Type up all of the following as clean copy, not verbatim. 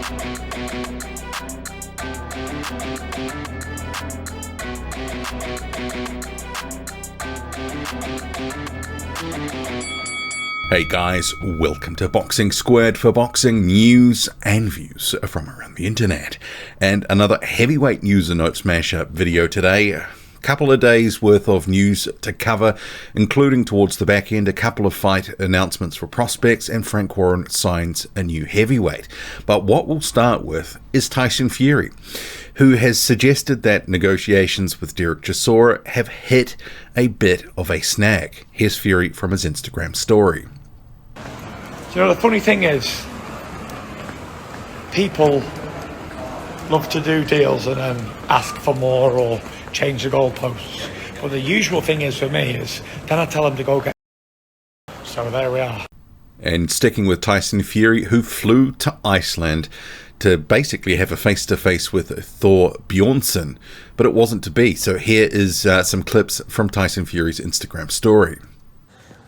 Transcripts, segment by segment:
Hey guys, welcome to Boxing Squared for boxing news and views from around the internet. And another heavyweight news and notes mashup video today. A couple of days worth of news to cover, including towards the back end a couple of fight announcements for prospects, and Frank Warren signs a new heavyweight. But what we'll start with is Tyson Fury, who has suggested that negotiations with Chisora have hit a bit of a snag. Here's Fury from his Instagram story. You know, the funny thing is, people love to do deals and then ask for more or change the goalposts. But the usual thing is for me is, then I tell them to go get. So there we are. And sticking with Tyson Fury, who flew to Iceland to basically have a face-to-face with Thor Bjornsson, but it wasn't to be. So here is some clips from Tyson Fury's Instagram story.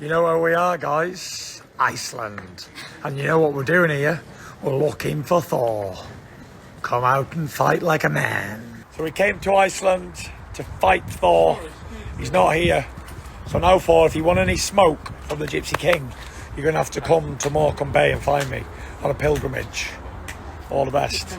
You know where we are, guys? Iceland. And you know what we're doing here? We're looking for Thor. Come out and fight like a man. So we came to Iceland to fight Thor. He's not here. So now, Thor, if you want any smoke from the Gypsy King, you're going to have to come to Morecambe Bay and find me on a pilgrimage. All the best.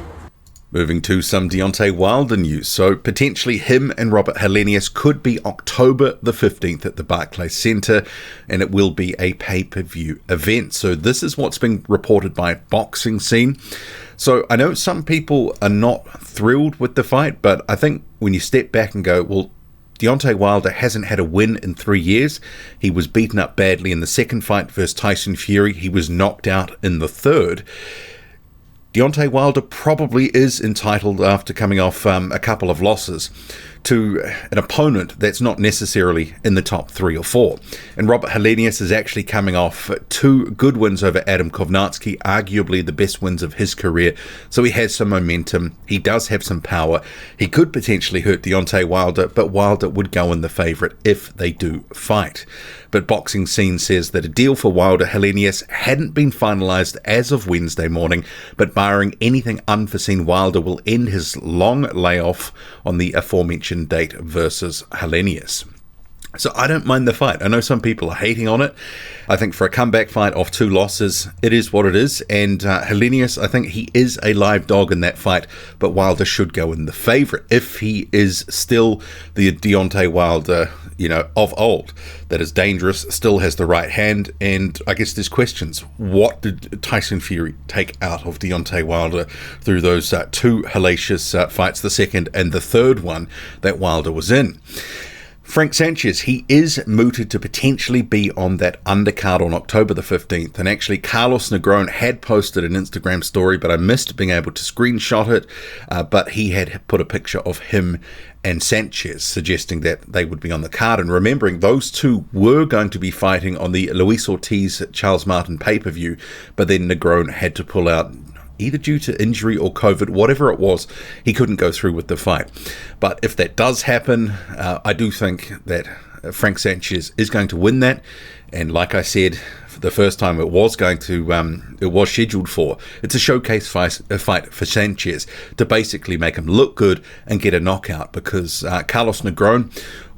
Moving to some Deontay Wilder news. So potentially him and Robert Helenius could be October the 15th at the Barclays Centre, and it will be a pay-per-view event. So this is what's been reported by Boxing Scene. So I know some people are not thrilled with the fight, but I think when you step back and go, well, Deontay Wilder hasn't had a win in 3 years. He was beaten up badly in the second fight versus Tyson Fury. He was knocked out in the third. Deontay Wilder probably is entitled, after coming off a couple of losses, to an opponent that's not necessarily in the top 3 or 4. And Robert Hellenius is actually coming off 2 good wins over Adam Kovnarski, arguably the best wins of his career. So he has some momentum. He does have some power. He could potentially hurt Deontay Wilder, but Wilder would go in the favourite if they do fight. But Boxing Scene says that a deal for Wilder Hellenius hadn't been finalised as of Wednesday morning, but barring anything unforeseen, Wilder will end his long layoff on the aforementioned date versus Hellenius. So I don't mind the fight. I know some people are hating on it. I think for a comeback fight off 2 losses, it is what it is. And Hellenius, I think he is a live dog in that fight, but Wilder should go in the favourite if he is still the Deontay Wilder, of old, that is dangerous, still has the right hand. And I guess there's questions. What did Tyson Fury take out of Deontay Wilder through those 2 hellacious fights, the second and the third one that Wilder was in? Frank Sanchez, he is mooted to potentially be on that undercard on October the 15th. And actually, Carlos Negron had posted an Instagram story, but I missed being able to screenshot it. But he had put a picture of him and Sanchez, suggesting that they would be on the card. And remembering, those 2 were going to be fighting on the Luis Ortiz-Charles Martin pay-per-view, but then Negron had to pull out, either due to injury or COVID, whatever it was. He couldn't go through with the fight. But if that does happen, I do think that Frank Sanchez is going to win that. And like I said, for the first time it was scheduled for. It's a showcase fight for Sanchez to basically make him look good and get a knockout, because Carlos Negron,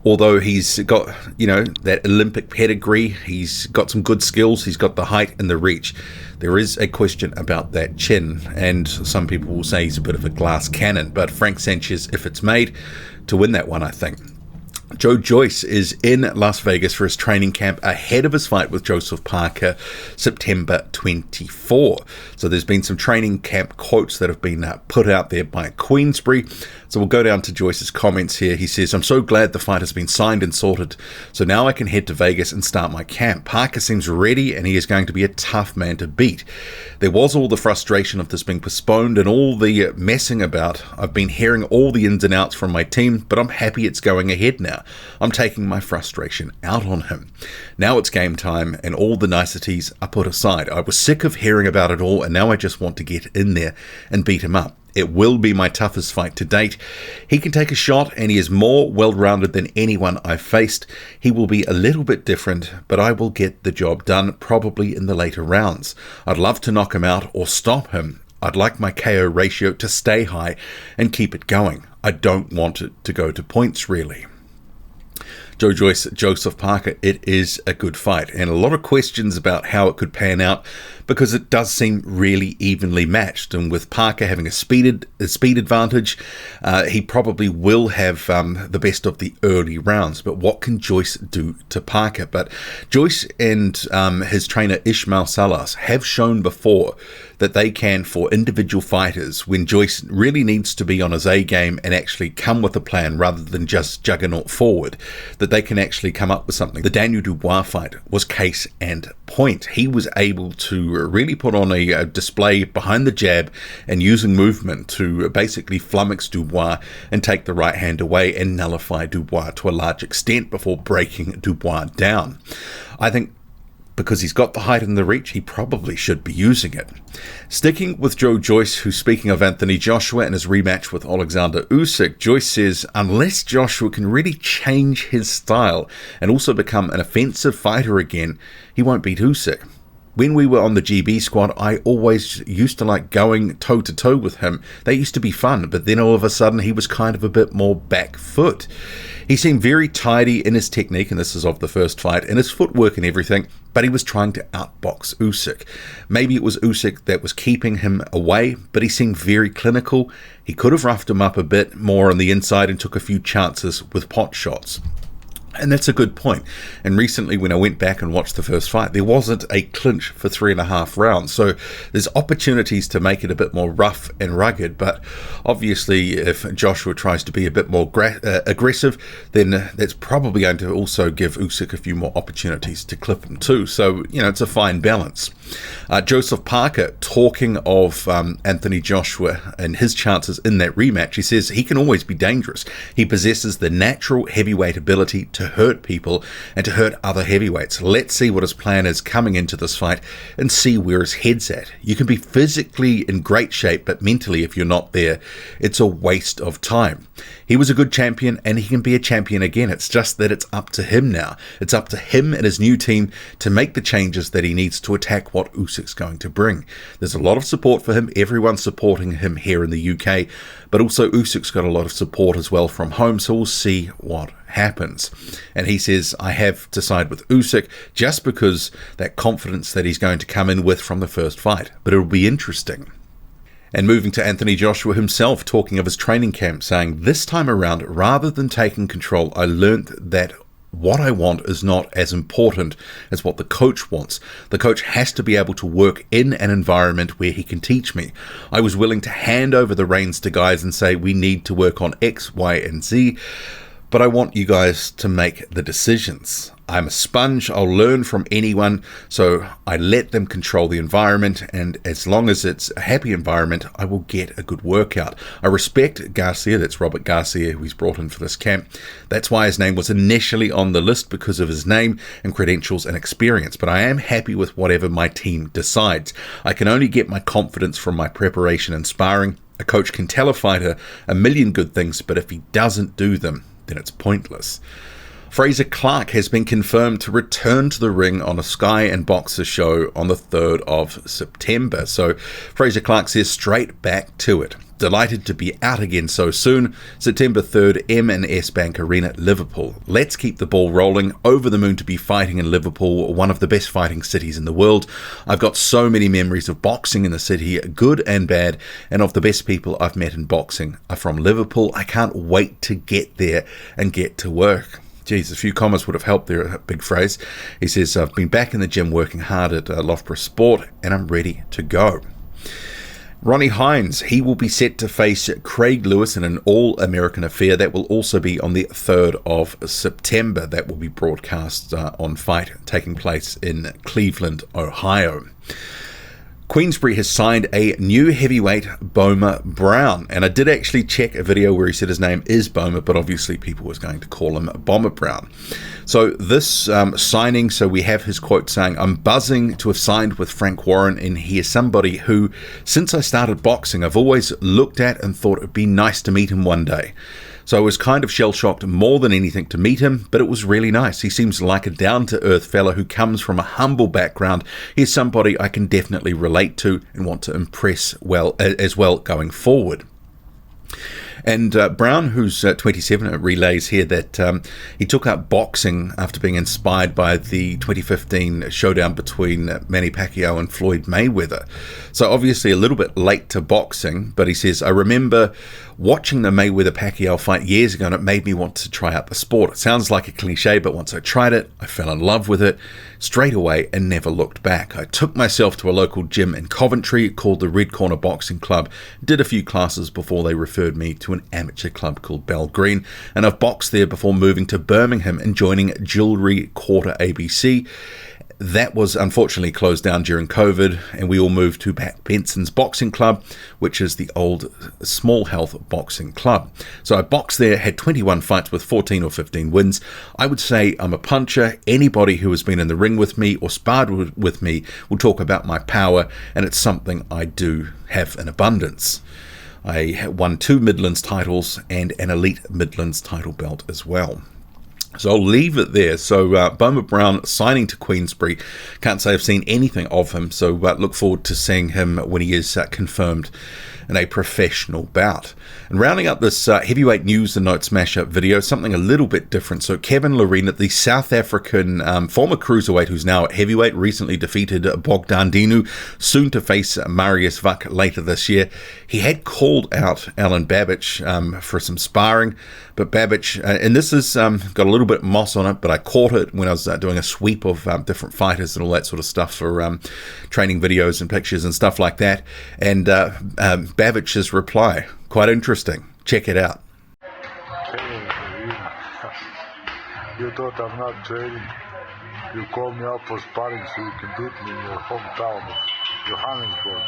although he's got, that Olympic pedigree, he's got some good skills, he's got the height and the reach. There is a question about that chin, and some people will say he's a bit of a glass cannon. But Frank Sanchez, if it's made, to win that one, I think. Joyce is in Las Vegas for his training camp ahead of his fight with Joseph Parker, September 24. So there's been some training camp quotes that have been put out there by Queensbury. So we'll go down to Joyce's comments here. He says, "I'm so glad the fight has been signed and sorted. So now I can head to Vegas and start my camp. Parker seems ready, and he is going to be a tough man to beat. There was all the frustration of this being postponed and all the messing about. I've been hearing all the ins and outs from my team, but I'm happy it's going ahead now. I'm taking my frustration out on him. Now it's game time, and all the niceties are put aside. I was sick of hearing about it all, and now I just want to get in there and beat him up. It will be my toughest fight to date. He can take a shot, and he is more well-rounded than anyone I've faced. He will be a little bit different, but I will get the job done, probably in the later rounds. I'd love to knock him out or stop him. I'd like my KO ratio to stay high and keep it going. I don't want it to go to points, really. Joyce, Joseph Parker, it is a good fight, and a lot of questions about how it could pan out because it does seem really evenly matched. And with Parker having a speed advantage, he probably will have the best of the early rounds. But what can Joyce do to Parker? But Joyce and his trainer Ismail Salas have shown before that they can, for individual fighters, when Joyce really needs to be on his A game and actually come with a plan rather than just juggernaut forward, that they can actually come up with something. The Daniel Dubois fight was case and point. He was able to really put on a display behind the jab and using movement to basically flummox Dubois and take the right hand away and nullify Dubois to a large extent before breaking Dubois down. I think because he's got the height and the reach, he probably should be using it. Sticking with Joyce, who's speaking of Anthony Joshua and his rematch with Alexander Usyk, Joyce says unless Joshua can really change his style and also become an offensive fighter again, he won't beat Usyk. When we were on the GB squad, I always used to like going toe-to-toe with him. They used to be fun, but then all of a sudden he was kind of a bit more back foot. He seemed very tidy in his technique, and this is of the first fight, and his footwork and everything, but he was trying to outbox Usyk. Maybe it was Usyk that was keeping him away, but he seemed very clinical. He could have roughed him up a bit more on the inside and took a few chances with pot shots. And that's a good point. And recently when I went back and watched the first fight, there wasn't a clinch for 3.5 rounds. So there's opportunities to make it a bit more rough and rugged. But obviously if Joshua tries to be a bit more aggressive, then that's probably going to also give Usyk a few more opportunities to clip him too. So, it's a fine balance. Joseph Parker, talking of Anthony Joshua and his chances in that rematch, he says he can always be dangerous. He possesses the natural heavyweight ability to hurt people and to hurt other heavyweights. Let's see what his plan is coming into this fight and see where his head's at. You can be physically in great shape, but mentally, if you're not there, it's a waste of time. He was a good champion and he can be a champion again. It's just that it's up to him now. It's up to him and his new team to make the changes that he needs to attack what Usyk's going to bring. There's a lot of support for him. Everyone's supporting him here in the UK, but also Usyk's got a lot of support as well from home, so we'll see what happens. And he says, I have to side with Usyk just because that confidence that he's going to come in with from the first fight, but it'll be interesting. And moving to Anthony Joshua himself, talking of his training camp, saying, this time around, rather than taking control, I learned that what I want is not as important as what the coach wants. The coach has to be able to work in an environment where he can teach me. I was willing to hand over the reins to guys and say, we need to work on X, Y, and Z, but I want you guys to make the decisions. I'm a sponge, I'll learn from anyone, so I let them control the environment, and as long as it's a happy environment, I will get a good workout. I respect Garcia, that's Robert Garcia, who he's brought in for this camp. That's why his name was initially on the list, because of his name and credentials and experience, but I am happy with whatever my team decides. I can only get my confidence from my preparation and sparring. A coach can tell a fighter a million good things, but if he doesn't do them, then it's pointless. Frazer Clarke has been confirmed to return to the ring on a Sky and Boxer show on the 3rd of September. So Frazer Clarke says straight back to it. Delighted to be out again so soon. September 3rd, M&S Bank Arena, Liverpool. Let's keep the ball rolling. Over the moon to be fighting in Liverpool, one of the best fighting cities in the world. I've got so many memories of boxing in the city, good and bad, and of the best people I've met in boxing are from Liverpool. I can't wait to get there and get to work. Geez, a few commas would have helped there, a big phrase. He says, I've been back in the gym working hard at Loughborough Sport and I'm ready to go. Ronnie Hines, he will be set to face Craig Lewis in an all-American affair. That will also be on the 3rd of September. That will be broadcast on Fight, taking place in Cleveland, Ohio. Queensbury has signed a new heavyweight, Boma Brown. And I did actually check a video where he said his name is Boma, but obviously people was going to call him Boma Brown. So this signing, so we have his quote saying, I'm buzzing to have signed with Frank Warren, and he is somebody who, since I started boxing, I've always looked at and thought it'd be nice to meet him one day. So I was kind of shell-shocked more than anything to meet him, but it was really nice. He seems like a down-to-earth fella who comes from a humble background. He's somebody I can definitely relate to and want to impress as well going forward. And Brown, who's 27, relays here that he took up boxing after being inspired by the 2015 showdown between Manny Pacquiao and Floyd Mayweather. So obviously a little bit late to boxing, but he says, I remember watching the Mayweather-Pacquiao fight years ago and it made me want to try out the sport. It sounds like a cliche, but once I tried it, I fell in love with it straight away and never looked back. I took myself to a local gym in Coventry called the Red Corner Boxing Club, did a few classes before they referred me to an amateur club called Bell Green, and I've boxed there before moving to Birmingham and joining Jewellery Quarter ABC. That was unfortunately closed down during COVID, and we all moved to Pat Benson's Boxing Club, which is the old Small Health Boxing Club. So I boxed there, had 21 fights with 14 or 15 wins. I would say I'm a puncher. Anybody who has been in the ring with me or sparred with me will talk about my power, and it's something I do have in abundance. I won 2 Midlands titles and an Elite Midlands title belt as well. So I'll leave it there. So Boma Brown signing to Queensbury. Can't say I've seen anything of him, so look forward to seeing him when he is confirmed in a professional bout. And rounding up this heavyweight news and notes mashup video, something a little bit different. So Kevin Lerena, the South African former cruiserweight who's now at heavyweight, recently defeated Bogdan Dinu, soon to face Marius Vuk later this year. He had called out Alen Babic for some sparring, but Babic, and this has got a little bit of moss on it, but I caught it when I was doing a sweep of different fighters and all that sort of stuff for training videos and pictures and stuff like that. And Babic's reply, quite interesting. Check it out. You thought I'm not training. You called me up for sparring so you can beat me in your hometown of Johannesburg.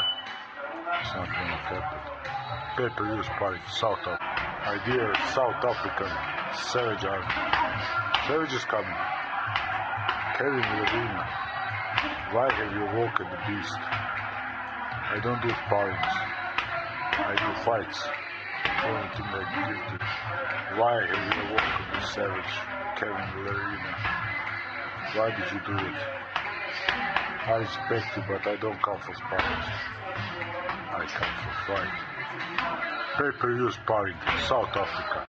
It's not gonna happen. Pay-per-view sparring, South Africa. Idea South African Savage Army. Savage is coming. Kevin Lerena. Why have you woke the beast? I don't do sparrings. I do fights. Only to make guilty. Why have you woken the Savage, Kevin Lerena? Why did you do it? I respect you, but I don't come for sparring. I come for fight. Pay-per-view sparring, South Africa.